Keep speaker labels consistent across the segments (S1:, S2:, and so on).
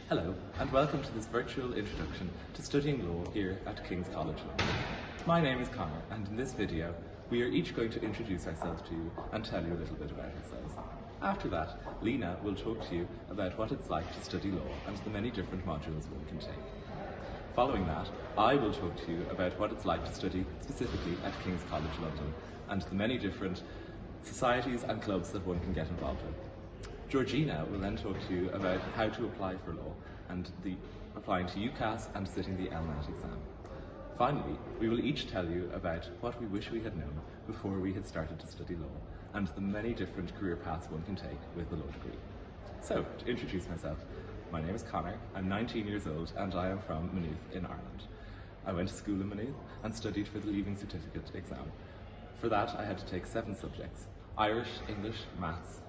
S1: Hello, and welcome to this virtual introduction to studying law here at King's College London. My name is Connor, and in this video, we are each going to introduce ourselves to you and tell you a little bit about ourselves. After that, Lena will talk to you about what it's like to study law and the many different modules one can take. Following that, I will talk to you about what it's like to study specifically at King's College London and the many different societies and clubs that one can get involved in. Georgina will then talk to you about how to apply for law and applying to UCAS and sitting the LMAT exam. Finally, we will each tell you about what we wish we had known before we had started to study law and the many different career paths one can take with the law degree. So, to introduce myself, my name is Connor, I'm 19 years old and I am from Maynooth in Ireland. I went to school in Maynooth and studied for the Leaving Certificate exam. For that, I had to take 7 subjects: Irish, English, Maths,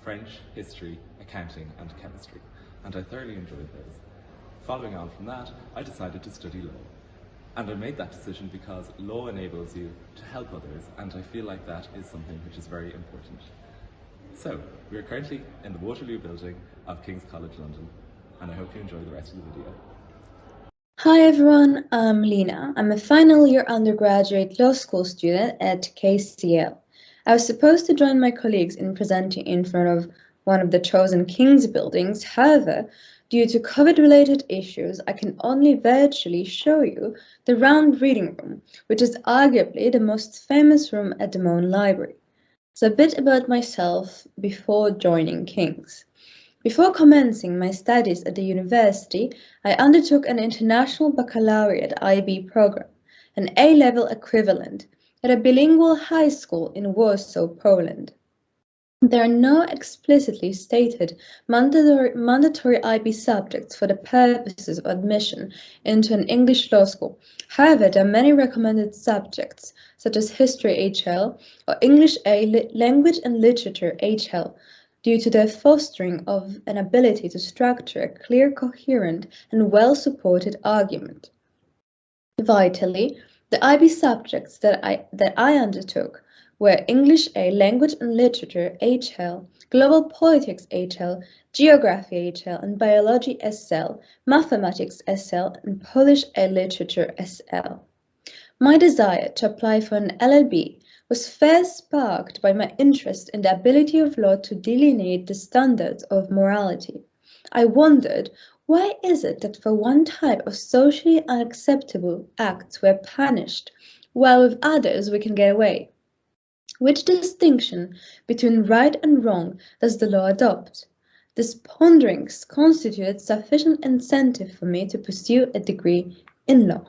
S1: French, History, Accounting and Chemistry, and I thoroughly enjoyed those. Following on from that, I decided to study law. And I made that decision because law enables you to help others, and I feel like that is something which is very important. So, we are currently in the Waterloo building of King's College London, and I hope you enjoy the rest of the video.
S2: Hi everyone, I'm Lena. I'm a final year undergraduate law school student at KCL. I was supposed to join my colleagues in presenting in front of one of the chosen King's buildings. However, due to COVID-related issues, I can only virtually show you the round reading room, which is arguably the most famous room at the Mohn Library. So a bit about myself before joining King's. Before commencing my studies at the university, I undertook an International Baccalaureate IB program, an A-level equivalent, at a bilingual high school in Warsaw, Poland. There are no explicitly stated mandatory IB subjects for the purposes of admission into an English law school. However, there are many recommended subjects, such as History HL or English A Language and Literature HL, due to their fostering of an ability to structure a clear, coherent, and well-supported argument. Vitally, the IB subjects that I undertook were English A Language and Literature HL, Global Politics HL, Geography HL, and Biology SL, Mathematics SL, and Polish A Literature SL. My desire to apply for an LLB was first sparked by my interest in the ability of law to delineate the standards of morality. I wondered, why is it that for one type of socially unacceptable acts we're punished, while with others we can get away? Which distinction between right and wrong does the law adopt? These ponderings constituted sufficient incentive for me to pursue a degree in law.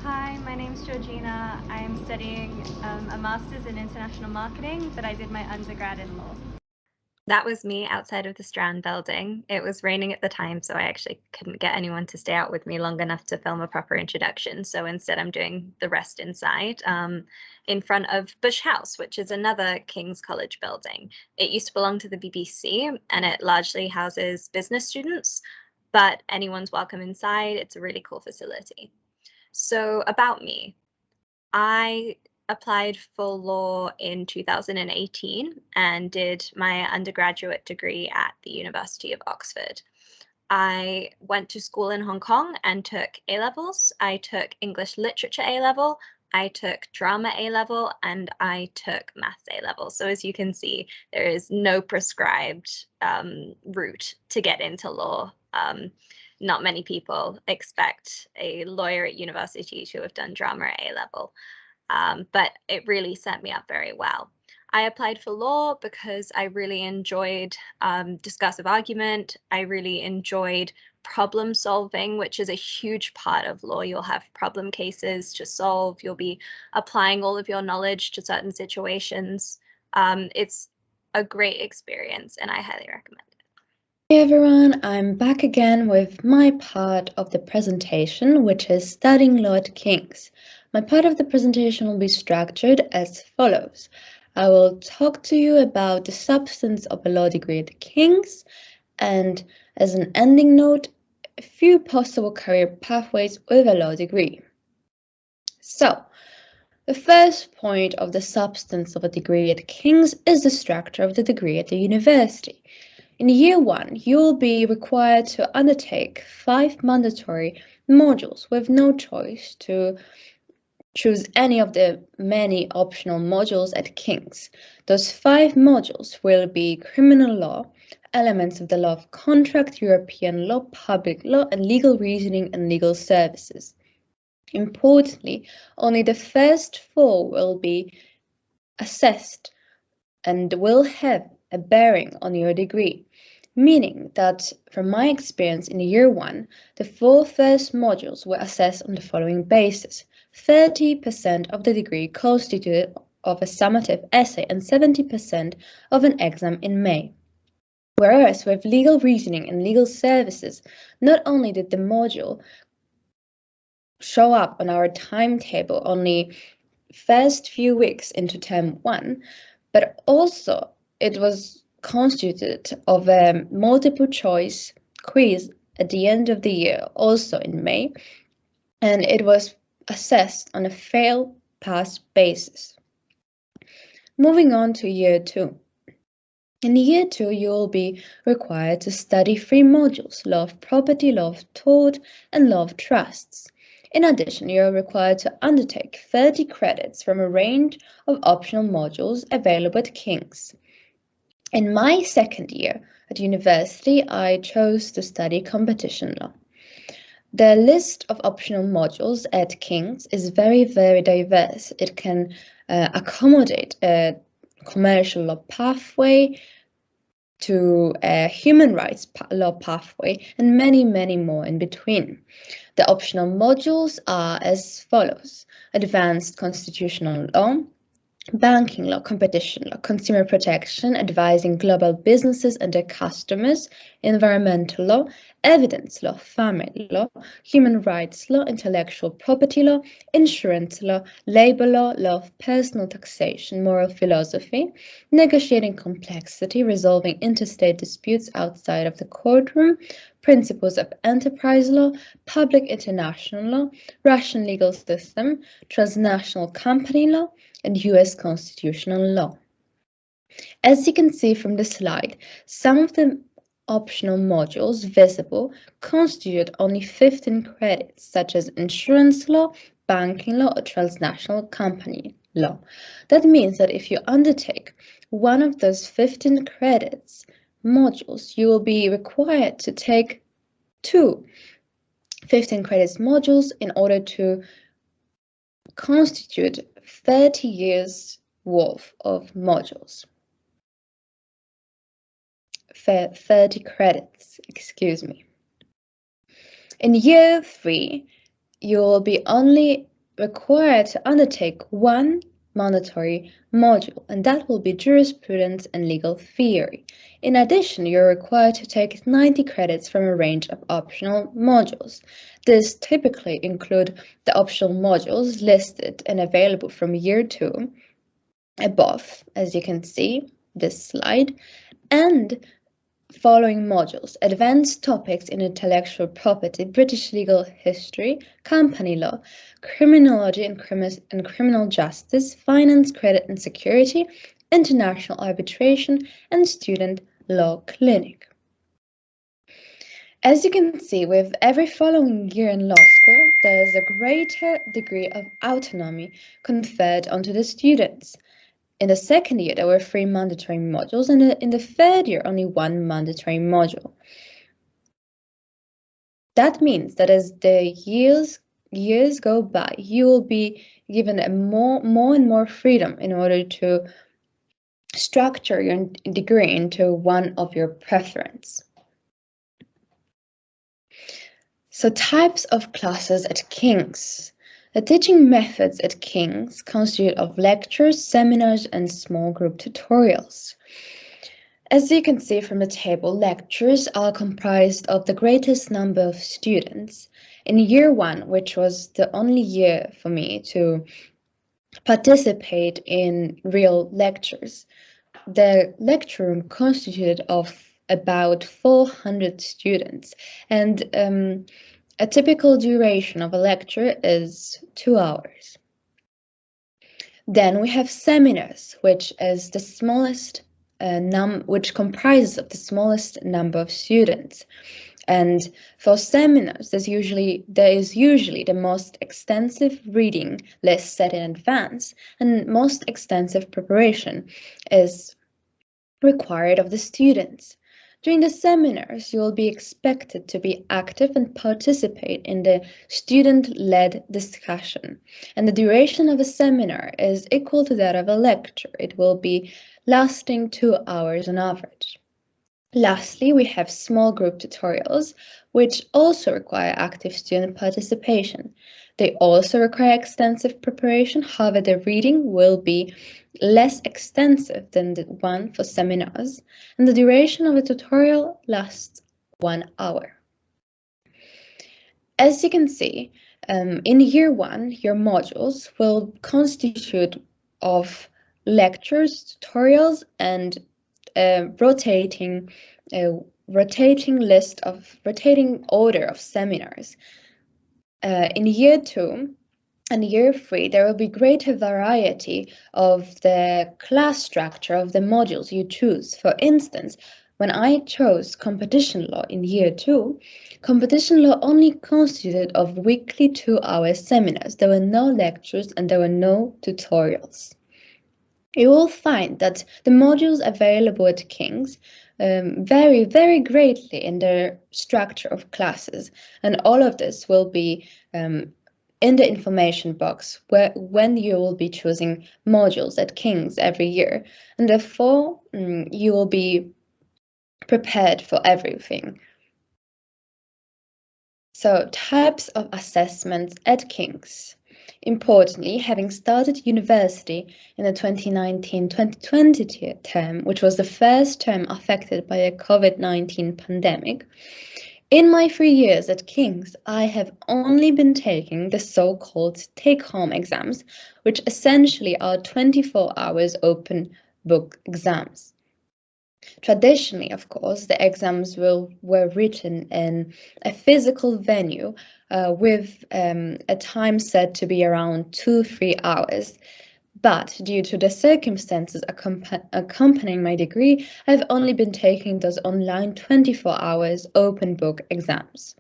S3: Hi, my name's Georgina. I'm studying a master's in international marketing, but I did my undergrad in law.
S4: That was me outside of the Strand building. It was raining at the time, so I actually couldn't get anyone to stay out with me long enough to film a proper introduction. So instead, I'm doing the rest inside in front of Bush House, which is another King's College building. It used to belong to the BBC, and it largely houses business students, but anyone's welcome inside. It's a really cool facility. So about me, I applied for law in 2018 and did my undergraduate degree at the University of Oxford. I went to school in Hong Kong and took A-levels. I took English Literature A-level, I took Drama A-level, and I took Maths A-level. So as you can see, there is no prescribed route to get into law. Not many people expect a lawyer at university to have done Drama A-level. But it really set me up very well. I applied for law because I really enjoyed discursive argument. I really enjoyed problem solving, which is a huge part of law. You'll have problem cases to solve. You'll be applying all of your knowledge to certain situations. It's a great experience, and I highly recommend it.
S2: Hey everyone, I'm back again with my part of the presentation, which is studying law at King's. My part of the presentation will be structured as follows. I will talk to you about the substance of a law degree at King's, and as an ending note, a few possible career pathways with a law degree. So, the first point of the substance of a degree at King's is the structure of the degree at the university. In year 1, you will be required to undertake 5 mandatory modules with no choice to choose any of the many optional modules at King's. Those 5 modules will be criminal law, elements of the law of contract, European law, public law, and legal reasoning and legal services. Importantly, only the first 4 will be assessed and will have a bearing on your degree, meaning that from my experience in year 1, the 4 first modules were assessed on the following basis. 30% of the degree constituted of a summative essay and 70% of an exam in May. Whereas with legal reasoning and legal services, not only did the module show up on our timetable only first few weeks into term 1, but also it was constituted of a multiple choice quiz at the end of the year, also in May, and it was assessed on a fail-pass basis. Moving on to year 2. In year 2, you will be required to study 3 modules: law of property, law of tort, and law of trusts. In addition, you are required to undertake 30 credits from a range of optional modules available at King's. In my second year at university, I chose to study competition law. The list of optional modules at King's is very, very diverse. It can accommodate a commercial law pathway to a human rights law pathway and many, many more in between. The optional modules are as follows: advanced constitutional law, banking law, competition law, consumer protection, advising global businesses and their customers, environmental law, evidence law, family law, human rights law, intellectual property law, insurance law, labor law, law of personal taxation, moral philosophy, negotiating complexity, resolving interstate disputes outside of the courtroom, principles of enterprise law, public international law, Russian legal system, transnational company law, and US constitutional law. As you can see from the slide, some of the optional modules visible constitute only 15 credits, such as insurance law, banking law, or transnational company law. That means that if you undertake one of those 15 credits modules, you will be required to take 2 15 credits modules in order to constitute 30 years worth of modules. 30 credits, excuse me. In year 3, you will be only required to undertake 1 mandatory module, and that will be jurisprudence and legal theory. In addition, you're required to take 90 credits from a range of optional modules. This typically include the optional modules listed and available from year 2 above, as you can see this slide, and following modules: advanced topics in intellectual property, British legal history, company law, criminology and criminal justice, finance, credit and security, international arbitration, and student law clinic. As you can see, with every following year in law school, there is a greater degree of autonomy conferred onto the students. In the second year, there were 3 mandatory modules, and in the third year, only 1 mandatory module. That means that as the years go by, you will be given a more and more freedom in order to structure your degree into one of your preference. So, types of classes at King's. The teaching methods at King's constitute of lectures, seminars, and small group tutorials. As you can see from the table, lectures are comprised of the greatest number of students. In year 1, which was the only year for me to participate in real lectures, the lecture room constituted of about 400 students, and a typical duration of a lecture is 2 hours. Then we have seminars, which is the smallest which comprises of the smallest number of students. And for seminars, there is usually the most extensive reading list set in advance, and most extensive preparation is required of the students. During the seminars, you will be expected to be active and participate in the student-led discussion. And the duration of a seminar is equal to that of a lecture. It will be lasting 2 hours on average. Lastly, we have small group tutorials, which also require active student participation. They also require extensive preparation, however, the reading will be less extensive than the one for seminars, and the duration of a tutorial lasts 1 hour. As you can see, in year 1, your modules will constitute of lectures, tutorials, and rotating order of seminars. In year 2 and year 3, there will be greater variety of the class structure of the modules you choose. For instance, when I chose competition law in year 2, competition law only constituted of weekly 2-hour seminars. There were no lectures and there were no tutorials. You will find that the modules available at King's vary very greatly in their structure of classes, and all of this will be in the information box when you will be choosing modules at King's every year, and therefore you will be prepared for everything. So, types of assessments at King's. Importantly, having started university in the 2019-2020 term, which was the first term affected by the COVID-19 pandemic, in my 3 years at King's, I have only been taking the so-called take-home exams, which essentially are 24 hours open book exams. Traditionally, of course, the exams were written in a physical venue with a time set to be around 2-3 hours. But due to the circumstances accompanying my degree, I've only been taking those online 24 hours open book exams.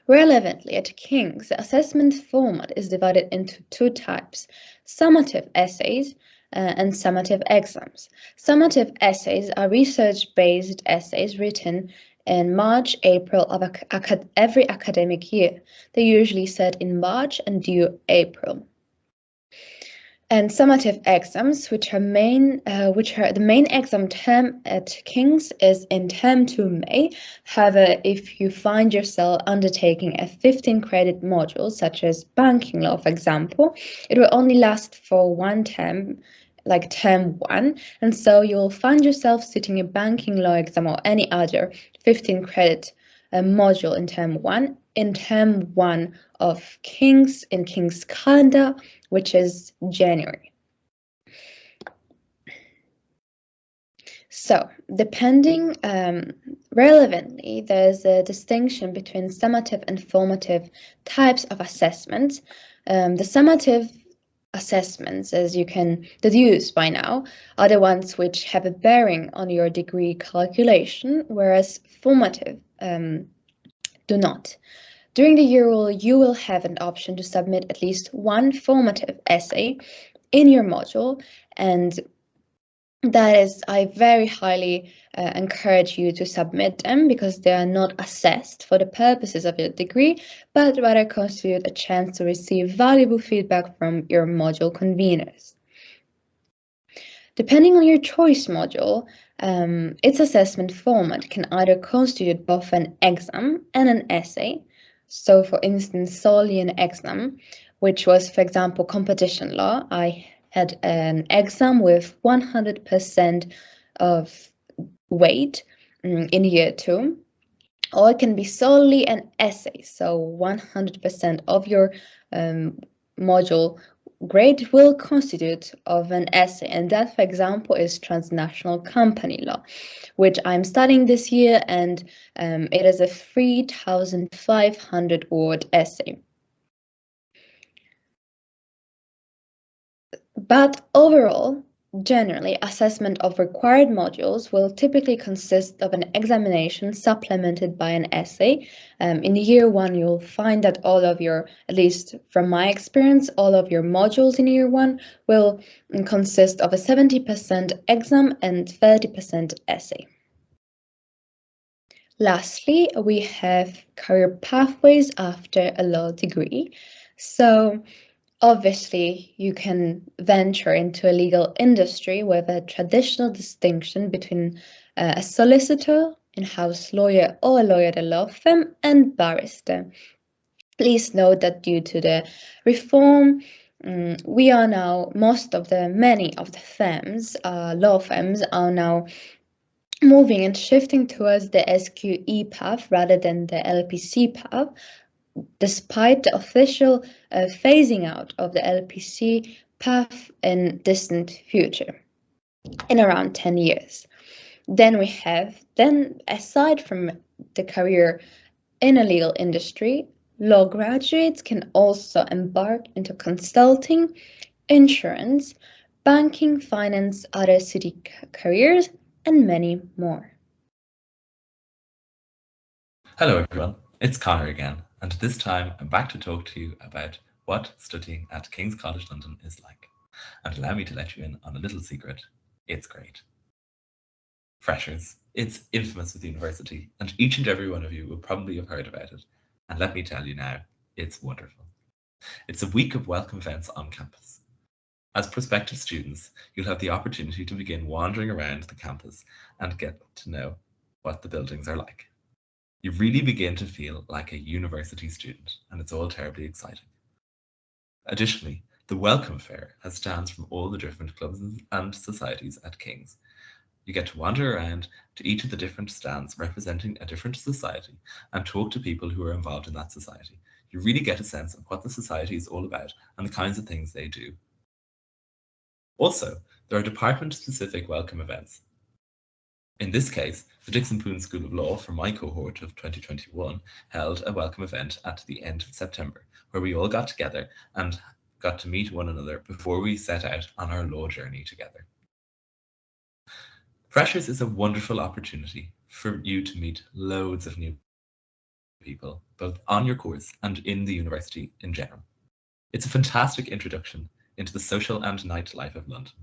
S2: Relevantly, at King's, the assessment format is divided into 2 types: summative essays and summative exams. Summative essays are research-based essays written in March, April of every academic year. They're usually set in March and due April. And summative exams, which are the main exam term at King's is in term 2 May. However, if you find yourself undertaking a 15-credit module, such as banking law, for example, it will only last for 1 term, like term 1, and so you'll find yourself sitting a banking law exam or any other 15-credit module in term 1, in term 1 of King's, in King's calendar, which is January. So, depending relevantly, there's a distinction between summative and formative types of assessments. The summative assessments, as you can deduce by now, are the ones which have a bearing on your degree calculation, whereas formative do not. During the year, you will have an option to submit at least 1 formative essay in your module, and that is, I very highly encourage you to submit them because they are not assessed for the purposes of your degree, but rather constitute a chance to receive valuable feedback from your module conveners. Depending on your choice module, its assessment format can either constitute both an exam and an essay. So, for instance, solely an exam, which was, for example, competition law. I had an exam with 100% of weight in year 2, or it can be solely an essay. So 100% of your module grade will constitute of an essay, and that, for example, is transnational company law, which I'm studying this year, and it is a 3,500 word essay. But overall, Generally, assessment of required modules will typically consist of an examination supplemented by an essay. In year one, you'll find that all of your, at least from my experience, all of your modules in year one will consist of a 70% exam and 30% essay. Lastly, we have career pathways after a law degree. So obviously, you can venture into a legal industry with a traditional distinction between a solicitor, in-house lawyer, or a lawyer at a law firm, and barrister. Please note that due to the reform, many of the firms, law firms, are now moving and shifting towards the SQE path rather than the LPC path, despite the official phasing out of the LPC path in distant future, in around 10 years. Then aside from the career in a legal industry, law graduates can also embark into consulting, insurance, banking, finance, other city careers, and many more.
S1: Hello everyone, it's Connor again, and this time I'm back to talk to you about what studying at King's College London is like. And allow me to let you in on a little secret, it's great. Freshers, it's infamous with the university, and each and every one of you will probably have heard about it. And let me tell you now, it's wonderful. It's a week of welcome events on campus. As prospective students, you'll have the opportunity to begin wandering around the campus and get to know what the buildings are like. You really begin to feel like a university student, and it's all terribly exciting. Additionally, the Welcome Fair has stands from all the different clubs and societies at King's. You get to wander around to each of the different stands representing a different society and talk to people who are involved in that society. You really get a sense of what the society is all about and the kinds of things they do. Also, there are department-specific welcome events. In this case, the Dixon Poon School of Law for my cohort of 2021 held a welcome event at the end of September, where we all got together and got to meet one another before we set out on our law journey together. Freshers is a wonderful opportunity for you to meet loads of new people, both on your course and in the university in general. It's a fantastic introduction into the social and nightlife of London.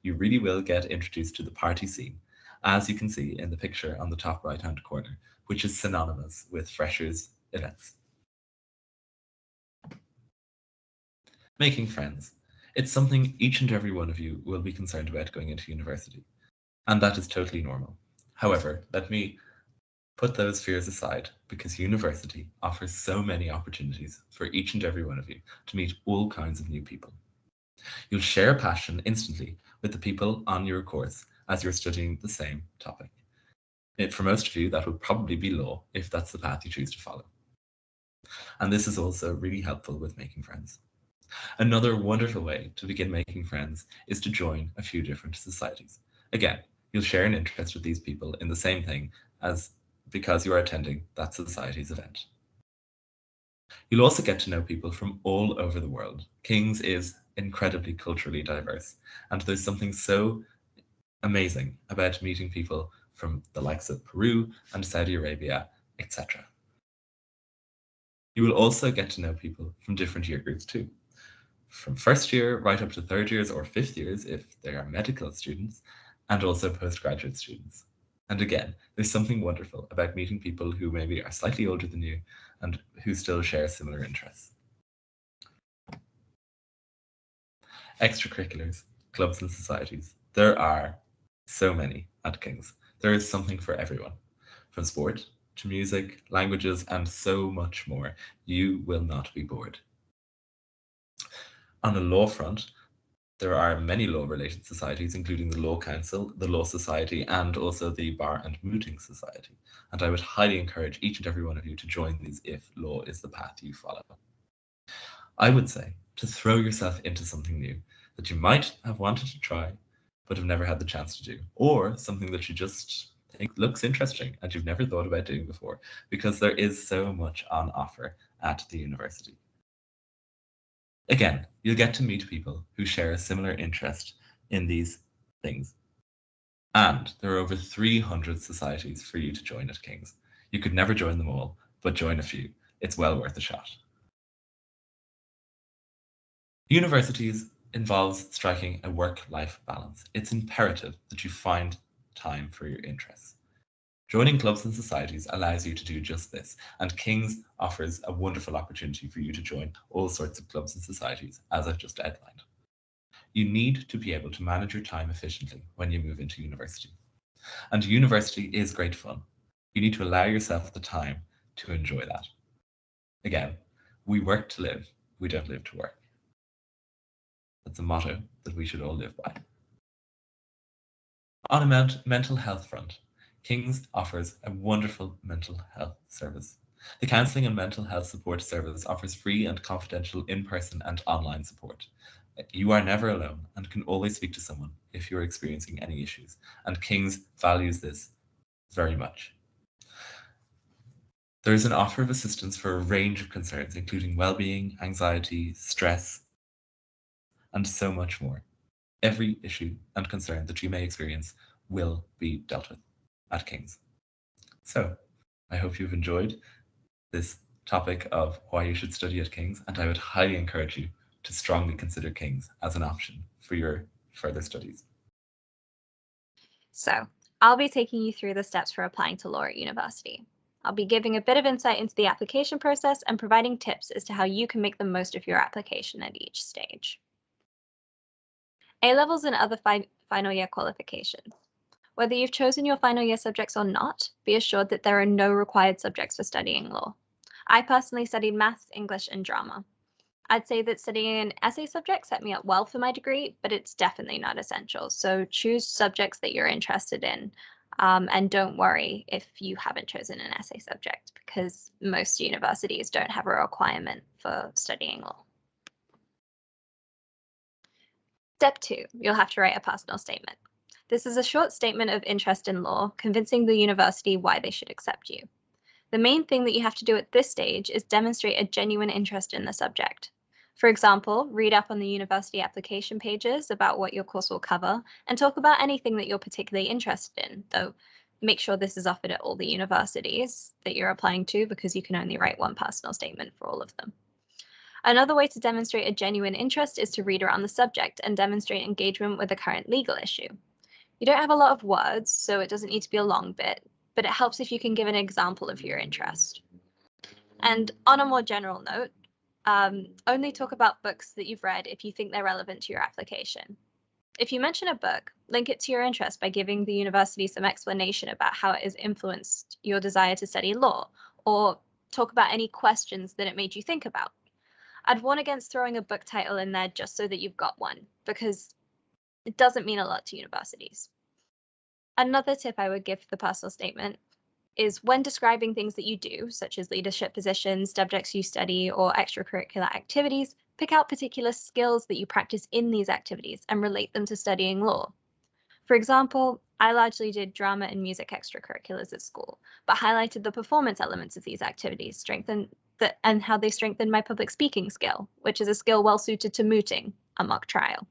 S1: You really will get introduced to the party scene, as you can see in the picture on the top right-hand corner, which is synonymous with freshers' events. Making friends. It's something each and every one of you will be concerned about going into university, and that is totally normal. However, let me put those fears aside, because university offers so many opportunities for each and every one of you to meet all kinds of new people. You'll share passion instantly with the people on your course as you're studying the same topic. For most of you, that would probably be law, if that's the path you choose to follow. And this is also really helpful with making friends. Another wonderful way to begin making friends is to join a few different societies. Again, you'll share an interest with these people in the same thing as because you are attending that society's event. You'll also get to know people from all over the world. King's is incredibly culturally diverse, and there's something so amazing about meeting people from the likes of Peru and Saudi Arabia, etc. You will also get to know people from different year groups too. From first year right up to third years or fifth years if they are medical students, and also postgraduate students. And again, there's something wonderful about meeting people who maybe are slightly older than you and who still share similar interests. Extracurriculars, clubs and societies. There are so many at King's. There is something for everyone, from sport to music, languages, and so much more. You will not be bored. On the law front, there are many law-related societies, including the Law Council, the Law Society, and also the Bar and Mooting Society. And I would highly encourage each and every one of you to join these if law is the path you follow. I would say to throw yourself into something new that you might have wanted to try, but have never had the chance to do, or something that you just think looks interesting and you've never thought about doing before, because there is so much on offer at the university. Again, you'll get to meet people who share a similar interest in these things. And there are over 300 societies for you to join at King's. You could never join them all, but join a few. It's well worth a shot. Universities involves striking a work-life balance. It's imperative that you find time for your interests. Joining clubs and societies allows you to do just this, and King's offers a wonderful opportunity for you to join all sorts of clubs and societies, as I've just outlined. You need to be able to manage your time efficiently when you move into university. And university is great fun. You need to allow yourself the time to enjoy that. Again, we work to live, we don't live to work. That's a motto that we should all live by. On a mental health front, King's offers a wonderful mental health service. The Counselling and Mental Health Support Service offers free and confidential in-person and online support. You are never alone and can always speak to someone if you're experiencing any issues, and King's values this very much. There is an offer of assistance for a range of concerns, including well-being, anxiety, stress, and so much more. Every issue and concern that you may experience will be dealt with at King's. So, I hope you've enjoyed this topic of why you should study at King's, and I would highly encourage you to strongly consider King's as an option for your further studies.
S4: So, I'll be taking you through the steps for applying to law at university. I'll be giving a bit of insight into the application process and providing tips as to how you can make the most of your application at each stage. A-levels and other final year qualifications. Whether you've chosen your final year subjects or not, be assured that there are no required subjects for studying law. I personally studied maths, English, and drama. I'd say that studying an essay subject set me up well for my degree, but it's definitely not essential. So choose subjects that you're interested in, and don't worry if you haven't chosen an essay subject, because most universities don't have a requirement for studying law. Step 2, you'll have to write a personal statement. This is a short statement of interest in law, convincing the university why they should accept you. The main thing that you have to do at this stage is demonstrate a genuine interest in the subject. For example, read up on the university application pages about what your course will cover and talk about anything that you're particularly interested in, though make sure this is offered at all the universities that you're applying to, because you can only write one personal statement for all of them. Another way to demonstrate a genuine interest is to read around the subject and demonstrate engagement with a current legal issue. You don't have a lot of words, so it doesn't need to be a long bit, but it helps if you can give an example of your interest. And on a more general note, only talk about books that you've read if you think they're relevant to your application. If you mention a book, link it to your interest by giving the university some explanation about how it has influenced your desire to study law, or talk about any questions that it made you think about. I'd warn against throwing a book title in there just so that you've got one, because it doesn't mean a lot to universities. Another tip I would give for the personal statement is when describing things that you do, such as leadership positions, subjects you study, or extracurricular activities, pick out particular skills that you practice in these activities and relate them to studying law. For example, I largely did drama and music extracurriculars at school, but highlighted the performance elements of these activities, and how they strengthened my public speaking skill, which is a skill well suited to mooting, a mock trial.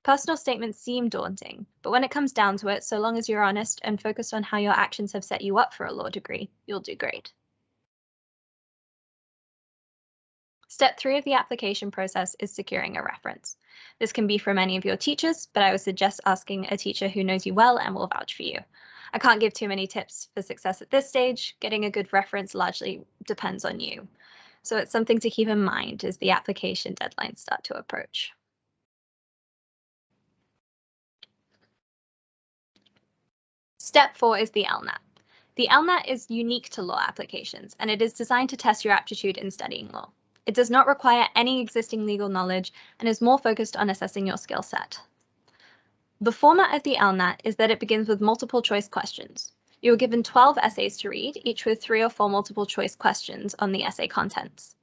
S4: Personal statements seem daunting, but when it comes down to it, so long as you're honest and focused on how your actions have set you up for a law degree, you'll do great. Step 3 of the application process is securing a reference. This can be from any of your teachers, but I would suggest asking a teacher who knows you well and will vouch for you. I can't give too many tips for success at this stage. Getting a good reference largely depends on you. So it's something to keep in mind as the application deadlines start to approach. Step 4 is the LNAT. The LNAT is unique to law applications, and it is designed to test your aptitude in studying law. It does not require any existing legal knowledge and is more focused on assessing your skill set. The format of the LNAT is that it begins with multiple choice questions. You are given 12 essays to read, each with 3 or 4 multiple choice questions on the essay contents.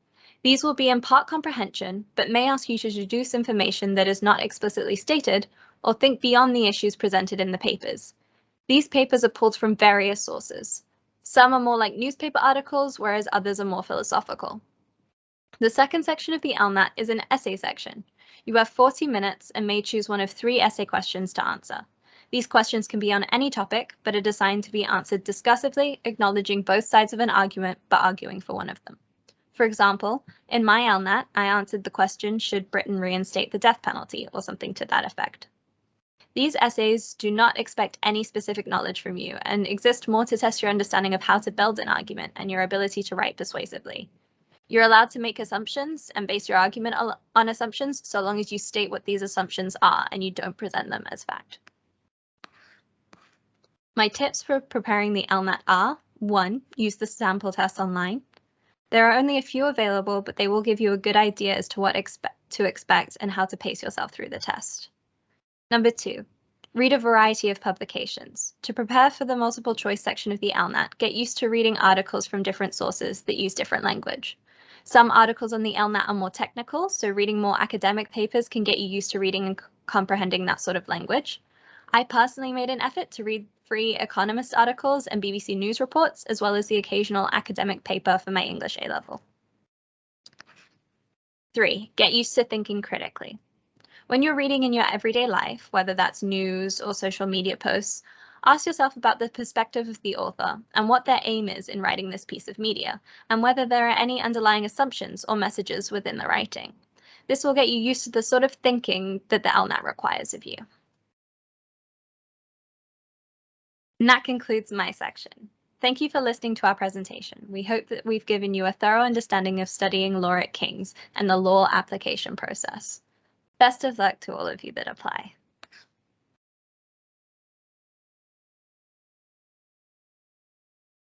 S4: These will be in part comprehension, but may ask you to deduce information that is not explicitly stated or think beyond the issues presented in the papers. These papers are pulled from various sources. Some are more like newspaper articles, whereas others are more philosophical. The second section of the LNAT is an essay section. You have 40 minutes and may choose one of 3 essay questions to answer. These questions can be on any topic, but are designed to be answered discursively, acknowledging both sides of an argument, but arguing for one of them. For example, in my LNAT, I answered the question, should Britain reinstate the death penalty, or something to that effect. These essays do not expect any specific knowledge from you and exist more to test your understanding of how to build an argument and your ability to write persuasively. You're allowed to make assumptions and base your argument on assumptions so long as you state what these assumptions are and you don't present them as fact. My tips for preparing the LNAT are: 1. Use the sample test online. There are only a few available, but they will give you a good idea as to what to expect and how to pace yourself through the test. Number 2. Read a variety of publications. To prepare for the multiple choice section of the LNAT, get used to reading articles from different sources that use different language. Some articles on the LNAT are more technical, so reading more academic papers can get you used to reading and comprehending that sort of language. I personally made an effort to read free Economist articles and BBC News reports, as well as the occasional academic paper for my English A-level. 3. Get used to thinking critically. When you're reading in your everyday life, whether that's news or social media posts, ask yourself about the perspective of the author and what their aim is in writing this piece of media, and whether there are any underlying assumptions or messages within the writing. This will get you used to the sort of thinking that the LNAT requires of you. And that concludes my section. Thank you for listening to our presentation. We hope that we've given you a thorough understanding of studying law at King's and the law application process. Best of luck to all of you that apply.